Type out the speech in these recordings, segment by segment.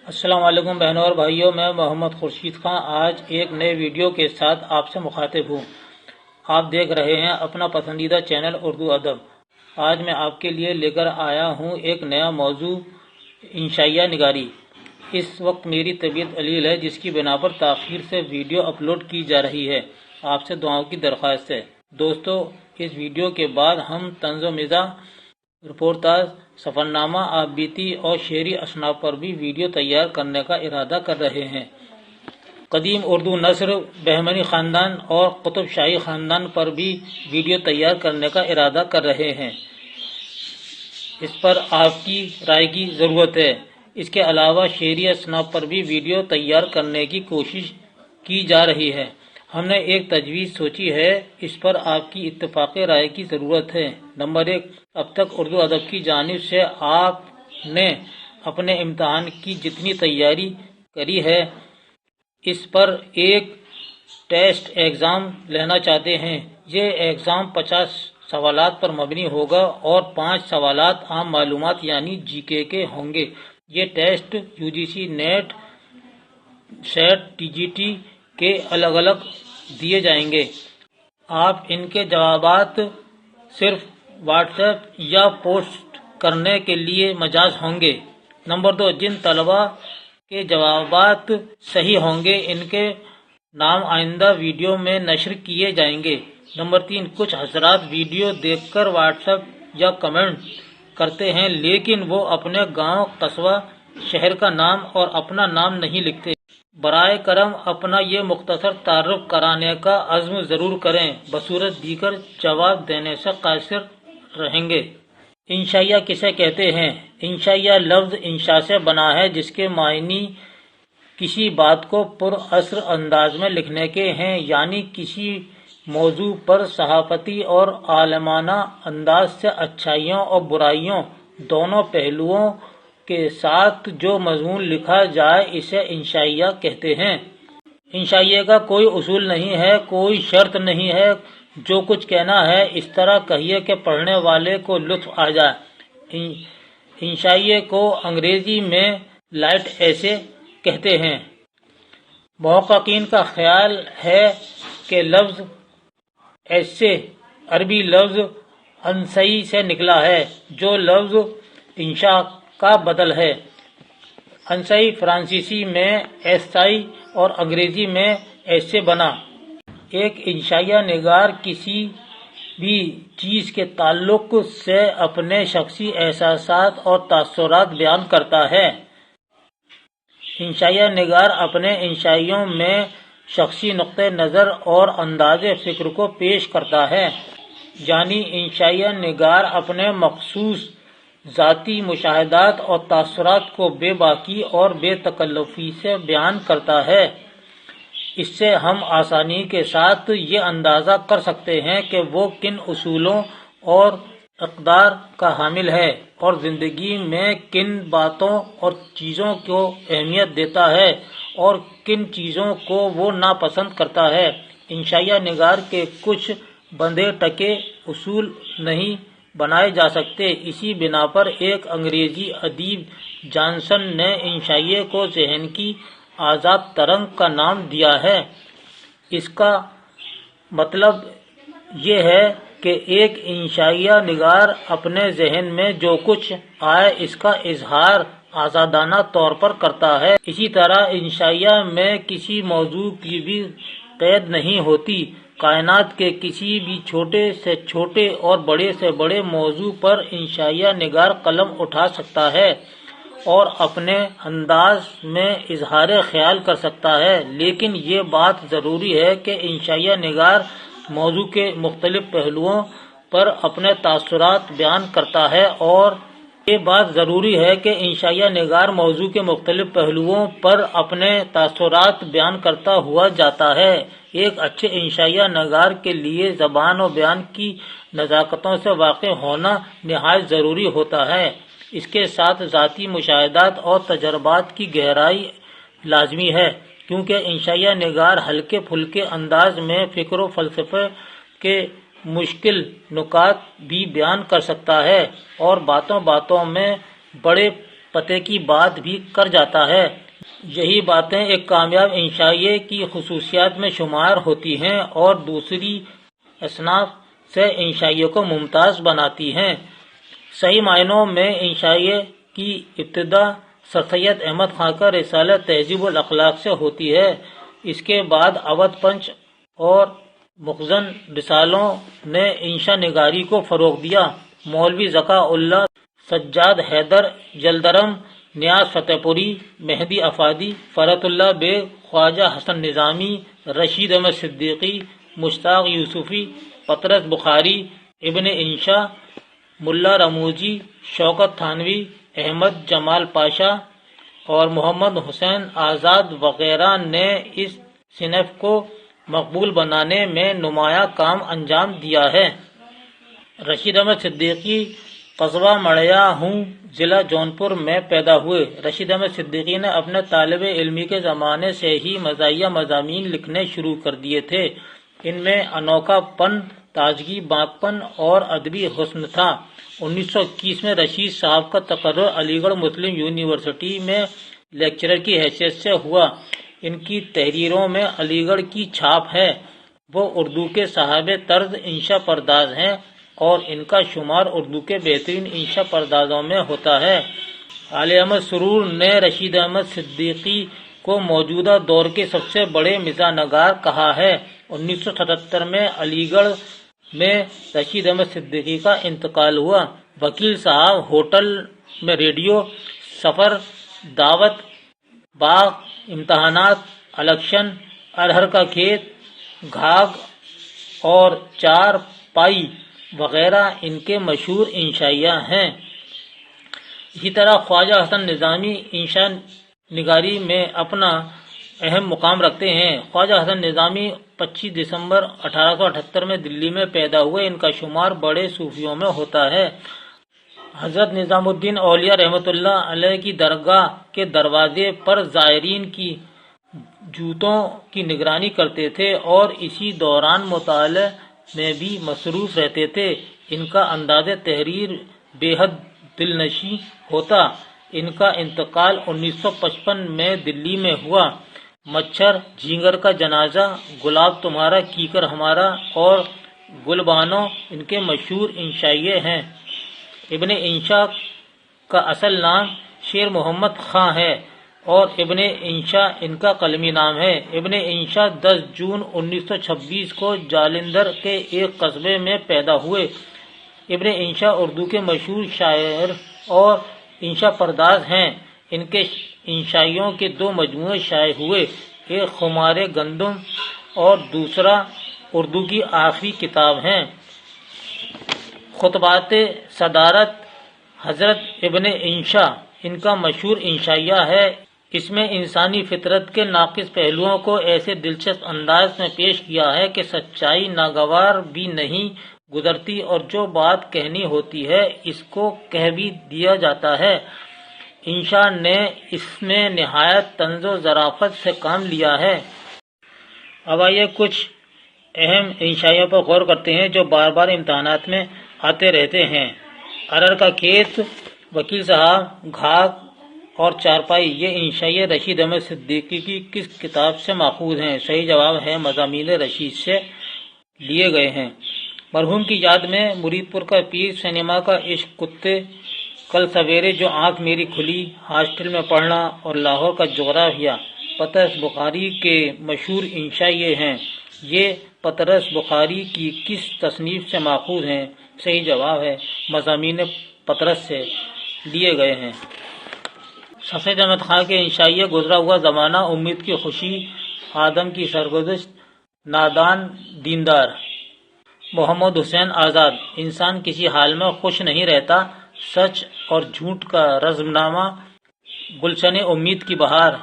السلام علیکم بہنوں اور بھائیوں، میں محمد خورشید خان آج ایک نئے ویڈیو کے ساتھ آپ سے مخاطب ہوں۔ آپ دیکھ رہے ہیں اپنا پسندیدہ چینل اردو ادب۔ آج میں آپ کے لیے لے کر آیا ہوں ایک نیا موضوع، انشائیہ نگاری۔ اس وقت میری طبیعت علیل ہے، جس کی بنا پر تاخیر سے ویڈیو اپلوڈ کی جا رہی ہے۔ آپ سے دعاؤں کی درخواست ہے۔ دوستو، اس ویڈیو کے بعد ہم طنز و مزاح، رپورتاج، سفرنامہ، آپ بیتی اور شعری اصناف پر بھی ویڈیو تیار کرنے کا ارادہ کر رہے ہیں۔ قدیم اردو نثر، بہمنی خاندان اور قطب شاہی خاندان پر بھی ویڈیو تیار کرنے کا ارادہ کر رہے ہیں۔ اس پر آپ کی رائے کی ضرورت ہے۔ اس کے علاوہ شعری اصناف پر بھی ویڈیو تیار کرنے کی کوشش کی جا رہی ہے۔ ہم نے ایک تجویز سوچی ہے، اس پر آپ کی اتفاقی رائے کی ضرورت ہے۔ نمبر 1، اب تک اردو ادب کی جانب سے آپ نے اپنے امتحان کی جتنی تیاری کری ہے، اس پر ایک ٹیسٹ ایگزام لینا چاہتے ہیں۔ یہ ایگزام 50 سوالات پر مبنی ہوگا اور 5 سوالات عام معلومات یعنی جی کے ہوں گے۔ یہ test UGC NET, SET, TGT کے الگ الگ دیے جائیں گے۔ آپ ان کے جوابات صرف واٹس ایپ یا پوسٹ کرنے کے لیے مجاز ہوں گے۔ نمبر 2، جن طلباء کے جوابات صحیح ہوں گے، ان کے نام آئندہ ویڈیو میں نشر کیے جائیں گے۔ نمبر 3، کچھ حضرات ویڈیو دیکھ کر واٹس ایپ یا کمنٹ کرتے ہیں، لیکن وہ اپنے گاؤں، قصبہ، شہر کا نام اور اپنا نام نہیں لکھتے۔ برائے کرم اپنا یہ مختصر تعارف کرانے کا عزم ضرور کریں، بصورت دیگر جواب دینے سے قاصر رہیں گے۔ انشائیہ کسے کہتے ہیں؟ انشائیہ لفظ انشاء سے بنا ہے، جس کے معنی کسی بات کو پر اثر انداز میں لکھنے کے ہیں، یعنی کسی موضوع پر صحافتی اور عالمانہ انداز سے اچھائیوں اور برائیوں دونوں پہلوؤں کے ساتھ جو مضمون لکھا جائے، اسے انشائیہ کہتے ہیں۔ انشائیہ کا کوئی اصول نہیں ہے، کوئی شرط نہیں ہے، جو کچھ کہنا ہے اس طرح کہیے کہ پڑھنے والے کو لطف آ جائے۔ انشائیہ کو انگریزی میں لائٹ ایسے کہتے ہیں۔ محققین کا خیال ہے کہ لفظ ایسے عربی لفظ انسائی سے نکلا ہے، جو لفظ انشاء کا بدل ہے۔ انسائی فرانسیسی میں ایسائی اور انگریزی میں ایسے بنا۔ ایک انشائیہ نگار کسی بھی چیز کے تعلق سے اپنے شخصی احساسات اور تاثرات بیان کرتا ہے۔ انشائیہ نگار اپنے انشائیوں میں شخصی نقطہ نظر اور انداز فکر کو پیش کرتا ہے، یعنی انشائیہ نگار اپنے مخصوص ذاتی مشاہدات اور تاثرات کو بے باکی اور بے تکلفی سے بیان کرتا ہے۔ اس سے ہم آسانی کے ساتھ یہ اندازہ کر سکتے ہیں کہ وہ کن اصولوں اور اقدار کا حامل ہے اور زندگی میں کن باتوں اور چیزوں کو اہمیت دیتا ہے اور کن چیزوں کو وہ ناپسند کرتا ہے۔ انشائیہ نگار کے کچھ بندھے ٹکے اصول نہیں بنائے جا سکتے۔ اسی بنا پر ایک انگریزی ادیب جانسن نے انشائیہ کو ذہن کی آزاد ترنگ کا نام دیا ہے۔ اس کا مطلب یہ ہے کہ ایک انشائیہ نگار اپنے ذہن میں جو کچھ آئے اس کا اظہار آزادانہ طور پر کرتا ہے۔ اسی طرح انشائیہ میں کسی موضوع کی بھی قید نہیں ہوتی۔ کائنات کے کسی بھی چھوٹے سے چھوٹے اور بڑے سے بڑے موضوع پر انشائیہ نگار قلم اٹھا سکتا ہے اور اپنے انداز میں اظہار خیال کر سکتا ہے، لیکن یہ بات ضروری ہے کہ انشائیہ نگار موضوع کے مختلف پہلوؤں پر اپنے تاثرات بیان کرتا ہے اور یہ بات ضروری ہے کہ انشائیہ نگار موضوع کے مختلف پہلوؤں پر اپنے تاثرات بیان کرتا ہوا جاتا ہے۔ ایک اچھے انشائیہ نگار کے لیے زبان و بیان کی نزاکتوں سے واقف ہونا نہایت ضروری ہوتا ہے۔ اس کے ساتھ ذاتی مشاہدات اور تجربات کی گہرائی لازمی ہے، کیونکہ انشائیہ نگار ہلکے پھلکے انداز میں فکر و فلسفے کے مشکل نکات بھی بیان کر سکتا ہے اور باتوں باتوں میں بڑے پتے کی بات بھی کر جاتا ہے۔ یہی باتیں ایک کامیاب انشائیے کی خصوصیات میں شمار ہوتی ہیں اور دوسری اصناف سے انشائیے کو ممتاز بناتی ہیں۔ صحیح معنوں میں انشائیے کی ابتدا سر سید احمد خاں کا رسالہ تہذیب الاخلاق سے ہوتی ہے۔ اس کے بعد اودھ پنچ اور مخزن رسالوں نے انشا نگاری کو فروغ دیا۔ مولوی ذکا اللہ، سجاد حیدر جلدرم، نیاز فتح پوری، مہدی افادی، فرحت اللہ بیگ، خواجہ حسن نظامی، رشید احمد صدیقی، مشتاق یوسفی، پطرس بخاری، ابن انشا، ملا رموزی، شوکت تھانوی، احمد جمال پاشا اور محمد حسین آزاد وغیرہ نے اس صنف کو مقبول بنانے میں نمایاں کام انجام دیا ہے۔ رشید احمد صدیقی قصبہ مڑیا ہوں ضلع جونپور میں پیدا ہوئے۔ رشید احمد صدیقی نے اپنے طالب علمی کے زمانے سے ہی مزاحیہ مضامین لکھنے شروع کر دیے تھے۔ ان میں انوکھا پن، تازگی، باغپن اور ادبی حسن تھا۔ 1921 میں رشید صاحب کا تقرر علی گڑھ مسلم یونیورسٹی میں لیکچرر کی حیثیت سے ہوا۔ ان کی تحریروں میں علی گڑھ کی چھاپ ہے۔ وہ اردو کے صاحب طرز انشا پرداز ہیں اور ان کا شمار اردو کے بہترین انشا پردازوں میں ہوتا ہے۔ علی احمد سرور نے رشید احمد صدیقی کو موجودہ دور کے سب سے بڑے مزاح نگار کہا ہے۔ 1977 میں علی گڑھ میں رشید احمد صدیقی کا انتقال ہوا۔ وکیل صاحب ہوٹل میں ریڈیو، سفر، دعوت، باغ، امتحانات، الیکشن، ارہر کا کھیت، گھاگ اور چار پائی وغیرہ ان کے مشہور انشائیہ ہیں۔ اسی طرح خواجہ حسن نظامی انشا نگاری میں اپنا اہم مقام رکھتے ہیں۔ خواجہ حسن نظامی 25 دسمبر 1878 میں دلی میں پیدا ہوئے۔ ان کا شمار بڑے صوفیوں میں ہوتا ہے۔ حضرت نظام الدین اولیاء رحمۃ اللہ علیہ کی درگاہ کے دروازے پر زائرین کی جوتوں کی نگرانی کرتے تھے اور اسی دوران مطالعہ میں بھی مصروف رہتے تھے۔ ان کا انداز تحریر بے حد دلنشیں ہوتا۔ ان کا انتقال 1955 میں دلی میں ہوا۔ مچھر، جھینگر کا جنازہ، گلاب تمہارا کیکر ہمارا اور گل بانو ان کے مشہور انشائیے ہیں۔ ابن انشا کا اصل نام شیر محمد خاں ہے اور ابن انشا ان کا قلمی نام ہے۔ ابن انشا 10 جون 1926 کو جالندھر کے ایک قصبے میں پیدا ہوئے۔ ابن انشا اردو کے مشہور شاعر اور انشا پرداز ہیں۔ ان کے انشائیوں کے 2 مجموعے شائع ہوئے، ایک خمار گندم اور دوسرا اردو کی آخری کتاب ہے۔ خطبات صدارت حضرت ابن انشا ان کا مشہور انشائیہ ہے۔ اس میں انسانی فطرت کے ناقص پہلوؤں کو ایسے دلچسپ انداز میں پیش کیا ہے کہ سچائی ناگوار بھی نہیں گزرتی اور جو بات کہنی ہوتی ہے اس کو کہہ بھی دیا جاتا ہے۔ انشا نے اس میں نہایت طنز و ظرافت سے کام لیا ہے۔ اب آئیے کچھ اہم انشائیوں پر غور کرتے ہیں جو بار بار امتحانات میں آتے رہتے ہیں۔ ارہر کا کھیت، وکیل صاحب، گھاگ اور چارپائی یہ انشائیے رشید احمد صدیقی کی کس کتاب سے ماخوذ ہیں؟ صحیح جواب ہے مضامین رشید سے لیے گئے ہیں۔ مرحوم کی یاد میں مرید پور کا پیر، سنیما کا عشق، کتے، کل سویرے جو آنکھ میری کھلی، ہاسٹل میں پڑھنا اور لاہور کا جغرافیہ پطرس بخاری کے مشہور انشائیے ہیں۔ یہ پطرس بخاری کی کس تصنیف سے ماخوذ ہیں؟ صحیح جواب ہے مضامین پطرس سے لیے گئے ہیں۔ سفید احمد خاں کے انشائیے گزرا ہوا زمانہ، امید کی خوشی، آدم کی سرگزشت، نادان دیندار۔ محمد حسین آزاد انسان کسی حال میں خوش نہیں رہتا، سچ اور جھوٹ کا رزم نامہ، گلشن امید کی بہار۔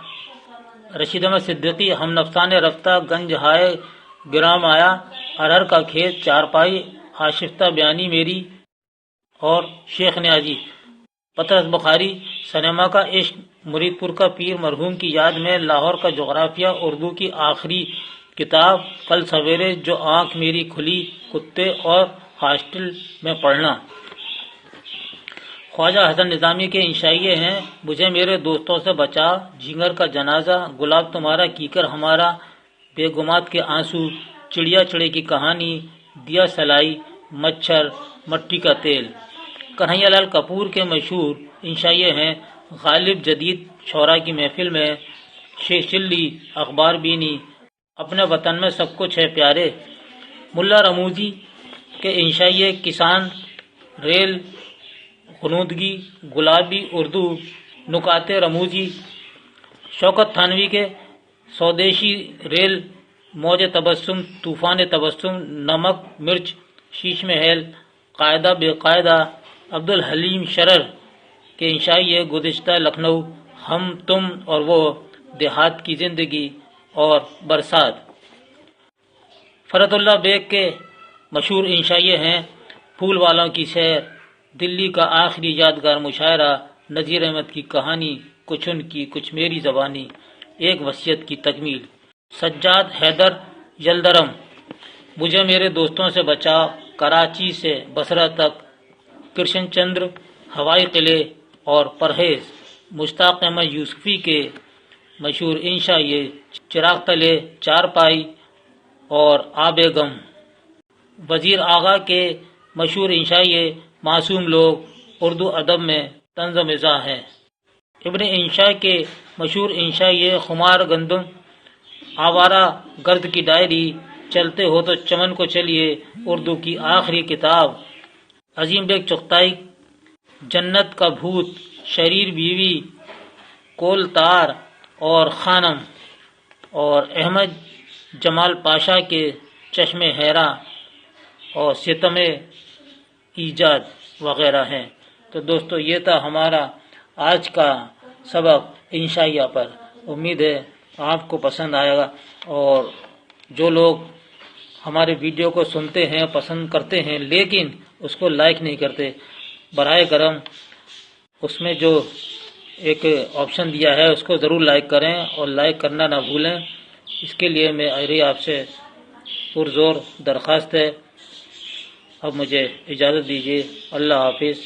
رشید احمد صدیقی ہم نفسان رفتہ، گنج ہائے گرام آیا، ارہر کا کھیت، چارپائی، آشفتہ بیانی میری اور شیخ نیازی۔ پطرس بخاری، سنیما کا عشق، مرید پور کا پیر، مرحوم کی یاد میں، لاہور کا جغرافیہ، اردو کی آخری کتاب، کل سویرے جو آنکھ میری کھلی، کتے اور ہاسٹل میں پڑھنا۔ خواجہ حسن نظامی کے انشائیے ہیں: مجھے میرے دوستوں سے بچا، جھینگر کا جنازہ، گلاب تمہارا، کیکر ہمارا، بے گمات کے آنسو، چڑیا چڑے کی کہانی، دیا سلائی، مچھر، مٹی کا تیل۔ کنہیا لال کپور کے مشہور انشائیے ہیں: غالب جدید شعراء کی محفل میں، شیخ چلی، اخبار بینی، اپنے وطن میں سب کچھ ہے پیارے۔ ملا رموزی کے انشائیے: کسان، ریل، غنودگی، گلابی اردو، نکات رموزی۔ شوکت تھانوی کے سودیشی، ریل، موج تبسم، طوفان تبسم، نمک مرچ، شیش محل، قاعدہ بے قاعدہ۔ عبدالحلیم شرر کے انشائیے: گزشتہ لکھنؤ، ہم تم اور وہ، دیہات کی زندگی اور برسات۔ فرحت اللہ بیگ کے مشہور انشائیے ہیں: پھول والوں کی سیر، دلی کا آخری یادگار مشاعرہ، نذیر احمد کی کہانی، کچھ ان کی کچھ میری زبانی، ایک وصیت کی تکمیل۔ سجاد حیدر یلدرم: مجھے میرے دوستوں سے بچا، کراچی سے بصرہ تک، کرشن چندر، ہوائی قلعے اور پرہیز۔ مشتاق احمد یوسفی کے مشہور انشائیے: چراغ تلے، چارپائی اور آب غم۔ وزیر آغا کے مشہور انشائیے: معصوم لوگ، اردو ادب میں طنز و مزاح ہے۔ ابن انشا کے مشہور انشائیے: خمار گندم، آوارہ گرد کی ڈائری، چلتے ہو تو چمن کو چلیے، اردو کی آخری کتاب۔ عظیم بیگ چغتائی: جنت کا بھوت، شریر بیوی، کول تار اور خانم۔ اور احمد جمال پاشا کے چشم حیرا اور ستم ایجاد وغیرہ ہیں۔ تو دوستو، یہ تھا ہمارا آج کا سبق انشائیہ پر۔ امید ہے آپ کو پسند آئے گا، اور جو لوگ ہمارے ویڈیو کو سنتے ہیں، پسند کرتے ہیں، لیکن اس کو لائک نہیں کرتے، برائے کرم اس میں جو ایک آپشن دیا ہے اس کو ضرور لائک کریں، اور لائک کرنا نہ بھولیں۔ اس کے لیے میری آپ سے پرزور درخواست ہے۔ اب مجھے اجازت دیجیے، اللہ حافظ۔